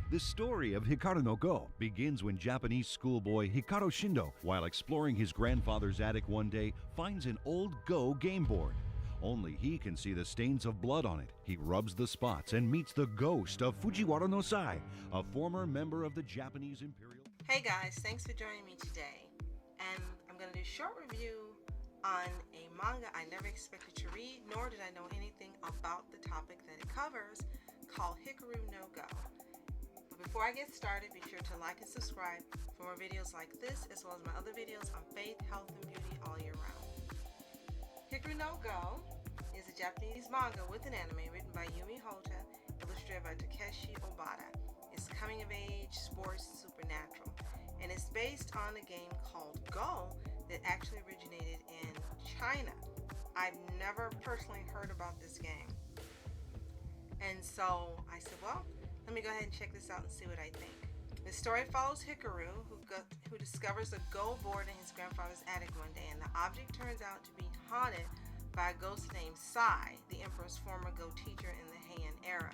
The story of Hikaru no Go begins when Japanese schoolboy Hikaru Shindo, while exploring his grandfather's attic one day, finds an old Go game board. Only he can see the stains of blood on it. He rubs the spots and meets the ghost of Fujiwara no Sai, a former member of the Japanese Imperial... Hey guys, thanks for joining me today. And I'm going to do a short review on a manga I never expected to read, nor did I know anything about the topic that it covers, called Hikaru no Go. But before I get started, be sure to like and subscribe for more videos like this, as well as my other videos on faith, health, and beauty all year round. Hikaru no Go is a Japanese manga with an anime written by Yumi Hotta, illustrated by Takeshi Obata. It's coming of age, sports, and supernatural, and it's based on a game called Go that actually originated in China. I've never personally heard about this game, and so I said, well, let me go ahead and check this out and see what I think. The story follows Hikaru, who discovers a Go board in his grandfather's attic one day, and the object turns out to be haunted by a ghost named Sai, the Emperor's former Go teacher in the Heian era.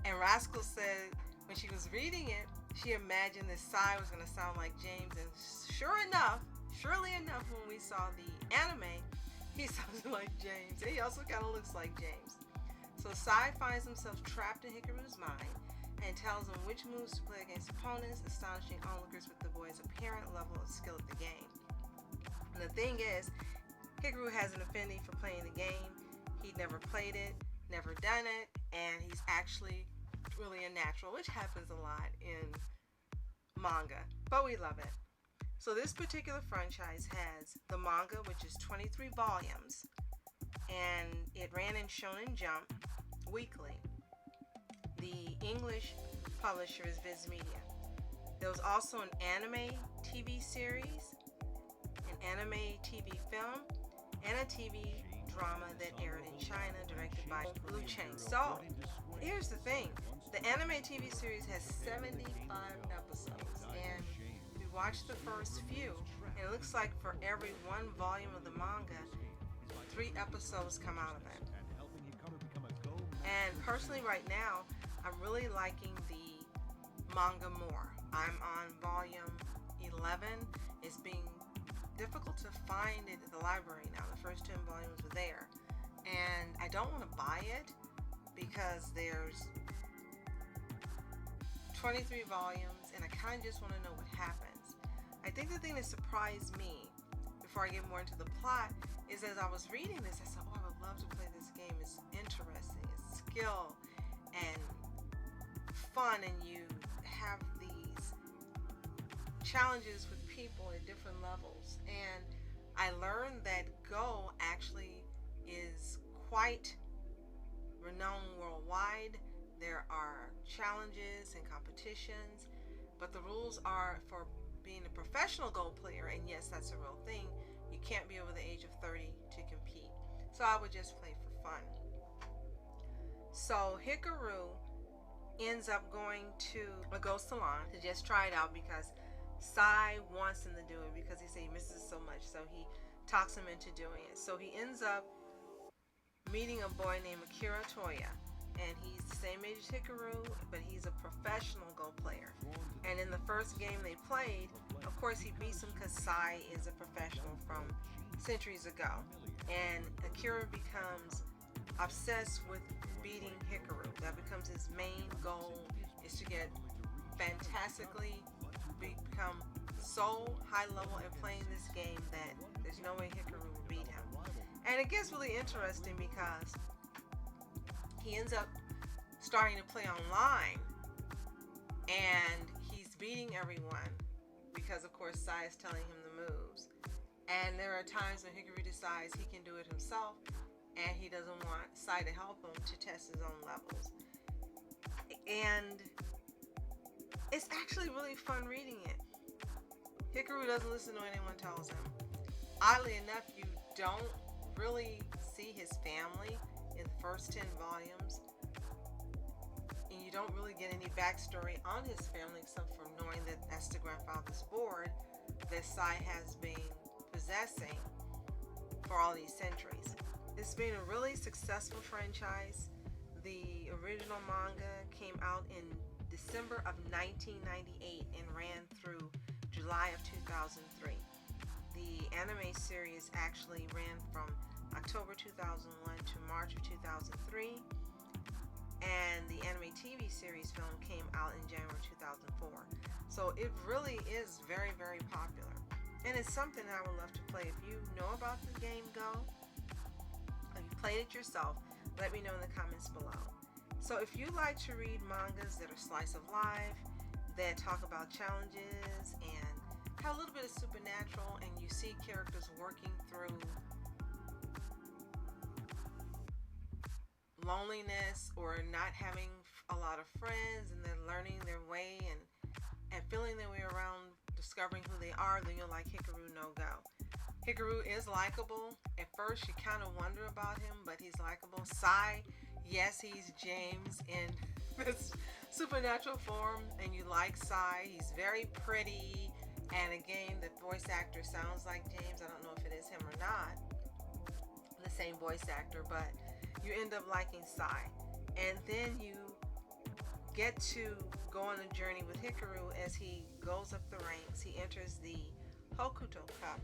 And Rascal said when she was reading it, she imagined that Sai was going to sound like James, and surely enough, when we saw the anime, he sounded like James. And he also kind of looks like James. So Sai finds himself trapped in Hikaru's mind and tells him which moves to play against opponents, astonishing onlookers with the boy's apparent level of skill at the game. And the thing is, Hikaru has an affinity for playing the game. He'd never played it, never done it, and he's actually really a natural, which happens a lot in manga, but we love it. So this particular franchise has the manga, which is 23 volumes, and it ran in Shonen Jump weekly. The English publisher is Viz Media. There was also an anime TV series, an anime TV film, and a TV drama that aired in China, directed by Blue Chain. So, here's the thing. The anime TV series has 75 episodes, and we watched the first few, and it looks like for every one volume of the manga, 3 episodes come out of it. And personally right now, I'm really liking the manga more. I'm on volume 11. It's being difficult to find it at the library now. The first 10 volumes were there, and I don't want to buy it because there's 23 volumes and I kind of just want to know what happens. I think the thing that surprised me before I get more into the plot is, as I was reading this, I said, oh, I would love to play this game. It's interesting, it's skill and fun, and you have these challenges with people at different levels. And I learned that Go actually is quite renowned worldwide. There are challenges and competitions, but the rules are for being a professional Go player, and yes, that's a real thing. You can't be over the age of 30 to compete. So I would just play for fun. So Hikaru ends up going to a Go salon to just try it out because Sai wants him to do it because he said he misses it so much, so he talks him into doing it. So he ends up meeting a boy named Akira Toya, and he's the same age as Hikaru, but he's a professional Go player. And in the first game they played, of course he beats him because Sai is a professional from centuries ago, and Akira becomes obsessed with beating Hikaru. That becomes his main goal, is to get fantastically become so high level at playing this game that there's no way Hikaru will beat him. And it gets really interesting because he ends up starting to play online, and he's beating everyone because of course Sai is telling him the moves. And there are times when Hikaru decides he can do it himself, and he doesn't want Sai to help him to test his own levels. And it's actually really fun reading it. Hikaru doesn't listen to what anyone tells him. Oddly enough, you don't really see his family in the first 10 volumes, and you don't really get any backstory on his family except for knowing that that's the grandfather's board that Sai has been possessing for all these centuries. It's been a really successful franchise. The original manga came out in December of 1998 and ran through July of 2003. The anime series actually ran from October 2001 to March of 2003, and the anime TV series film came out in January 2004. So it really is very, very popular, and it's something I would love to play. If you know about the game Go, or you played it yourself, let me know in the comments below. So if you like to read mangas that are slice of life, that talk about challenges and have a little bit of supernatural, and you see characters working through loneliness or not having a lot of friends, and then learning their way and feeling their way around, discovering who they are, then you'll like Hikaru No Go. Hikaru is likable. At first you kind of wonder about him, but he's likable. Sai, yes, he's James in this supernatural form, and you like Sai. He's very pretty, and again, the voice actor sounds like James. I don't know if it is him or not, the same voice actor, but you end up liking Sai. And then you get to go on a journey with Hikaru as he goes up the ranks. He enters the Hokuto Cup.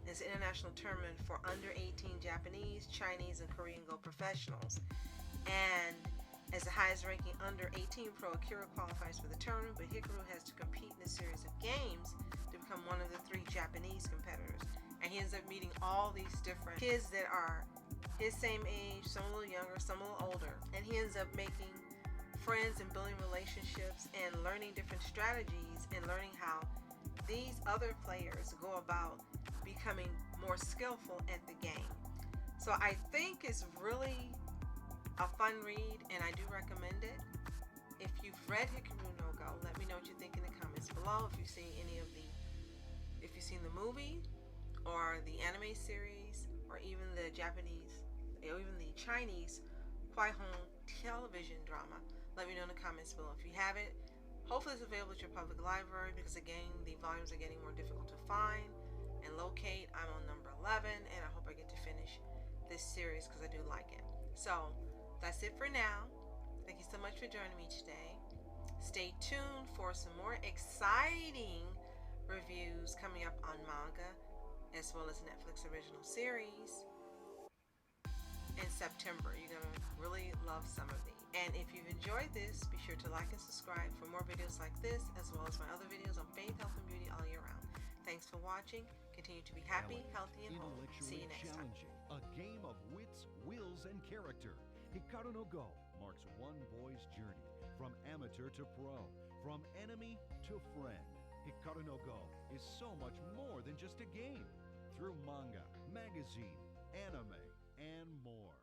It's an international tournament for under 18 Japanese, Chinese, and Korean Go professionals. And as the highest ranking under 18 pro, Akira qualifies for the tournament, but Hikaru has to compete in a series of games to become one of the 3 Japanese competitors. And he ends up meeting all these different kids that are his same age, some a little younger, some a little older. And he ends up making friends and building relationships and learning different strategies and learning how these other players go about becoming more skillful at the game. So I think it's really a fun read, and I do recommend it. If you've read Hikaru No Go, let me know what you think in the comments below. If you've seen if you've seen the movie or the anime series, or even the Japanese, or even the Chinese Kwaihon television drama, let me know in the comments below. If you have it, hopefully it's available at your public library, because again, the volumes are getting more difficult to find and locate. I'm on number 11, and I hope I get to finish this series because I do like it. So that's it for now. Thank you so much for joining me today. Stay tuned for some more exciting reviews coming up on manga, as well as Netflix original series in September. You're gonna really love some of these. And if you've enjoyed this, be sure to like and subscribe for more videos like this, as well as my other videos on faith, health, and beauty all year round. Thanks for watching. Continue to be happy, healthy, and whole. See you next time. A game of wits, wills, and character. Hikaru No Go marks one boy's journey from amateur to pro, from enemy to friend. Hikaru No Go is so much more than just a game. Through manga, magazine, anime, and more.